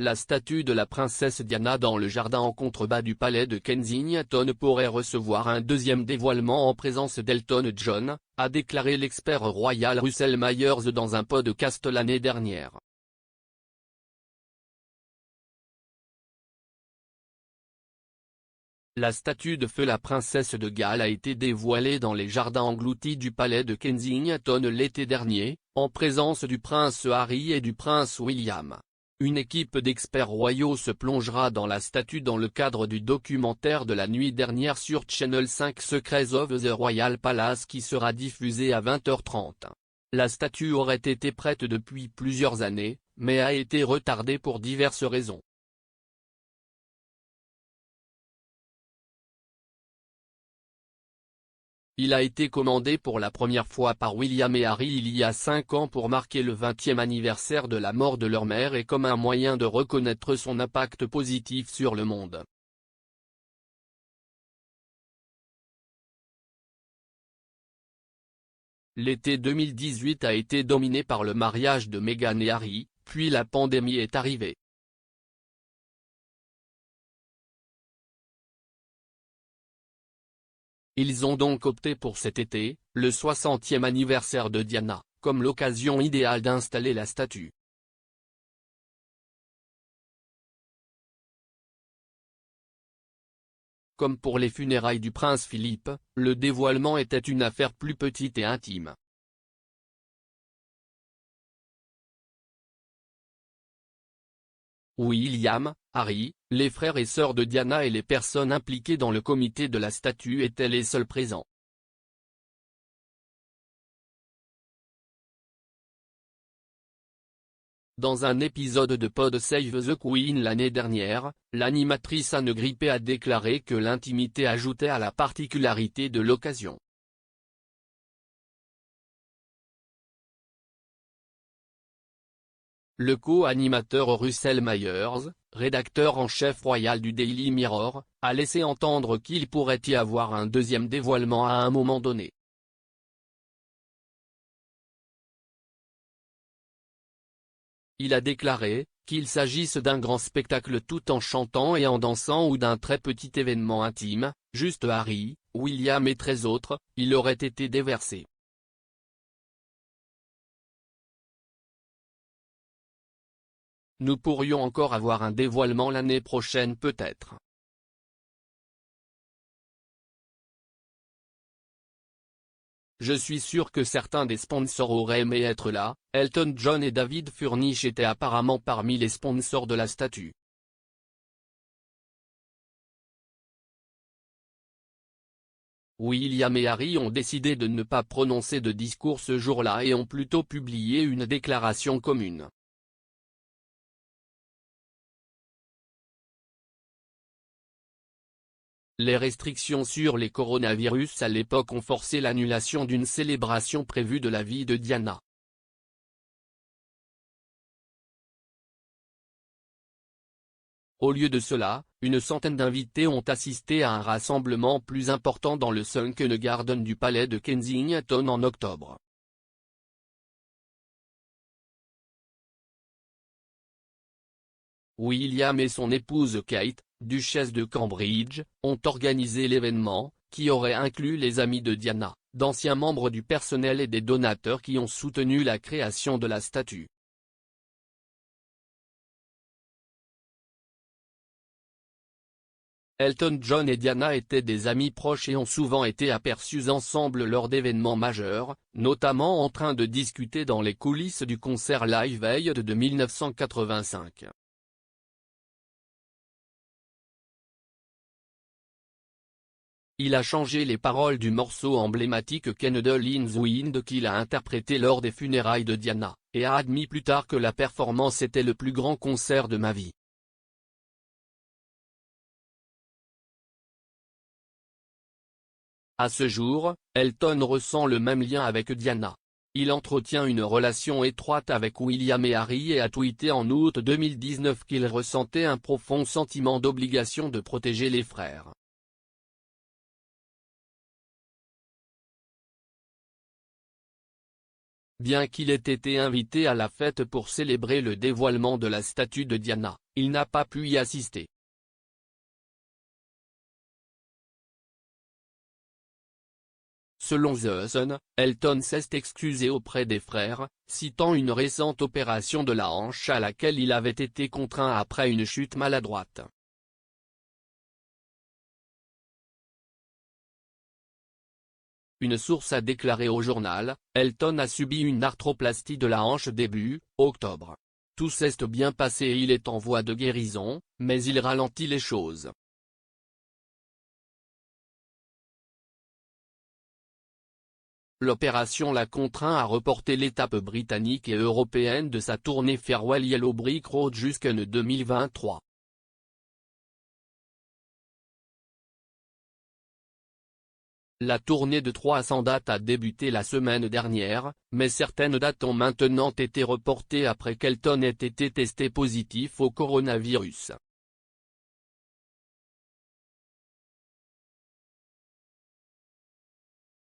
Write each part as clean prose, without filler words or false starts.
la statue de la princesse Diana dans le jardin en contrebas du palais de Kensington pourrait recevoir un deuxième dévoilement en présence d'Elton John, a déclaré l'expert royal Russell Myers dans un podcast l'année dernière. La statue de feu la princesse de Galles a été dévoilée dans les jardins engloutis du palais de Kensington l'été dernier, en présence du prince Harry et du prince William. Une équipe d'experts royaux se plongera dans la statue dans le cadre du documentaire de la nuit dernière sur Channel 5 Secrets of the Royal Palace qui sera diffusé à 20h30. La statue aurait été prête depuis plusieurs années, mais a été retardée pour diverses raisons. Il a été commandé pour la première fois par William et Harry il y a 5 ans pour marquer le 20e anniversaire de la mort de leur mère et comme un moyen de reconnaître son impact positif sur le monde. L'été 2018 a été dominé par le mariage de Meghan et Harry, puis la pandémie est arrivée. Ils ont donc opté pour cet été, le 60e anniversaire de Diana, comme l'occasion idéale d'installer la statue. Comme pour les funérailles du prince Philippe, le dévoilement était une affaire plus petite et intime. William, Harry, les frères et sœurs de Diana et les personnes impliquées dans le comité de la statue étaient les seuls présents. Dans un épisode de Pod Save the Queen l'année dernière, l'animatrice Anne Grippé a déclaré que l'intimité ajoutait à la particularité de l'occasion. Le co-animateur Russell Myers, rédacteur en chef royal du Daily Mirror, a laissé entendre qu'il pourrait y avoir un deuxième dévoilement à un moment donné. Il a déclaré, qu'il s'agisse d'un grand spectacle tout en chantant et en dansant ou d'un très petit événement intime, juste Harry, William et 13 autres, il aurait été déversé. Nous pourrions encore avoir un dévoilement l'année prochaine peut-être. Je suis sûr que certains des sponsors auraient aimé être là, Elton John et David Furnish étaient apparemment parmi les sponsors de la statue. William et Harry ont décidé de ne pas prononcer de discours ce jour-là et ont plutôt publié une déclaration commune. Les restrictions sur les coronavirus à l'époque ont forcé l'annulation d'une célébration prévue de la vie de Diana. Au lieu de cela, une centaine d'invités ont assisté à un rassemblement plus important dans le Sunken Garden du palais de Kensington en octobre. William et son épouse Kate, duchesse de Cambridge, ont organisé l'événement, qui aurait inclus les amis de Diana, d'anciens membres du personnel et des donateurs qui ont soutenu la création de la statue. Elton John et Diana étaient des amis proches et ont souvent été aperçus ensemble lors d'événements majeurs, notamment en train de discuter dans les coulisses du concert Live Aid de 1985. Il a changé les paroles du morceau emblématique Candle in the Wind qu'il a interprété lors des funérailles de Diana, et a admis plus tard que la performance était le plus grand concert de ma vie. À ce jour, Elton ressent le même lien avec Diana. Il entretient une relation étroite avec William et Harry et a tweeté en août 2019 qu'il ressentait un profond sentiment d'obligation de protéger les frères. Bien qu'il ait été invité à la fête pour célébrer le dévoilement de la statue de Diana, il n'a pas pu y assister. Selon The Sun, Elton s'est excusé auprès des frères, citant une récente opération de la hanche à laquelle il avait été contraint après une chute maladroite. Une source a déclaré au journal, Elton a subi une arthroplastie de la hanche début octobre. Tout s'est bien passé et il est en voie de guérison, mais il ralentit les choses. L'opération l'a contraint à reporter l'étape britannique et européenne de sa tournée Farewell Yellow Brick Road jusqu'en 2023. La tournée de 300 dates a débuté la semaine dernière, mais certaines dates ont maintenant été reportées après qu'Elton ait été testé positif au coronavirus.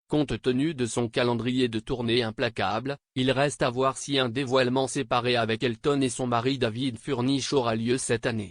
Compte tenu de son calendrier de tournée implacable, il reste à voir si un dévoilement séparé avec Elton et son mari David Furnish aura lieu cette année.